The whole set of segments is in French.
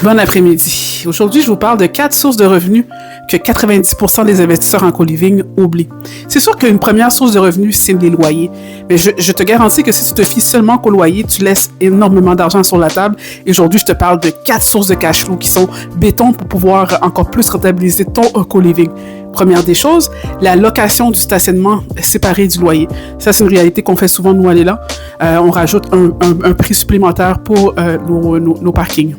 Bon après-midi. Aujourd'hui, je vous parle de 4 sources de revenus que 90% des investisseurs en co-living oublient. C'est sûr qu'une première source de revenus, c'est les loyers. Mais je te garantis que si tu te fies seulement qu'au loyer, tu laisses énormément d'argent sur la table. Et aujourd'hui, je te parle de 4 sources de cash flow qui sont béton pour pouvoir encore plus rentabiliser ton co-living. Première des choses, la location du stationnement séparé du loyer. Ça, c'est une réalité qu'on fait souvent, nous, aller là. On rajoute un prix supplémentaire pour nos parkings.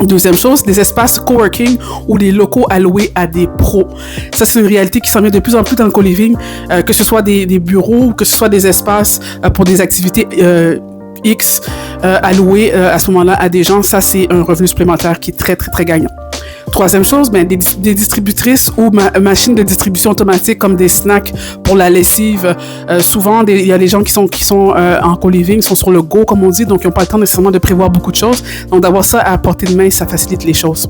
Deuxième chose, des espaces coworking ou des locaux alloués à des pros. Ça, c'est une réalité qui s'en vient de plus en plus dans le co-living, que ce soit des bureaux ou que ce soit des espaces pour des activités X alloués à ce moment-là à des gens. Ça, c'est un revenu supplémentaire qui est très, très, très gagnant. Troisième chose, des distributrices ou machines de distribution automatique comme des snacks pour la lessive. Souvent, il y a des gens qui sont en co-living, sont sur le go, comme on dit, donc ils n'ont pas le temps nécessairement de prévoir beaucoup de choses. Donc, d'avoir ça à portée de main, ça facilite les choses.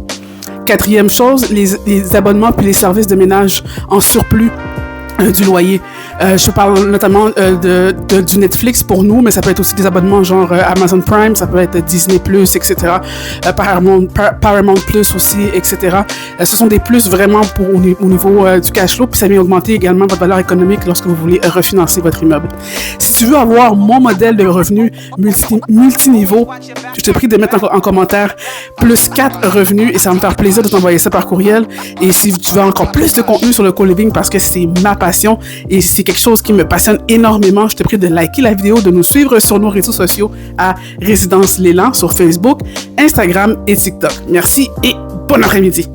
Quatrième chose, les abonnements puis les services de ménage en surplus du loyer. Je parle notamment du Netflix pour nous, mais ça peut être aussi des abonnements genre Amazon Prime, ça peut être Disney+, etc. Paramount Plus aussi, etc. Ce sont des plus vraiment au niveau du cash flow, puis ça vient augmenter également votre valeur économique lorsque vous voulez refinancer votre immeuble. Si tu veux avoir mon modèle de revenu multiniveau, je te prie de mettre en commentaire plus 4 revenus et ça va me faire plaisir de t'envoyer ça par courriel. Et si tu veux encore plus de contenu sur le co-living parce que c'est ma passion et c'est quelque chose qui me passionne énormément, je te prie de liker la vidéo, de nous suivre sur nos réseaux sociaux à Résidence L'Élan sur Facebook, Instagram et TikTok. Merci et bon après-midi.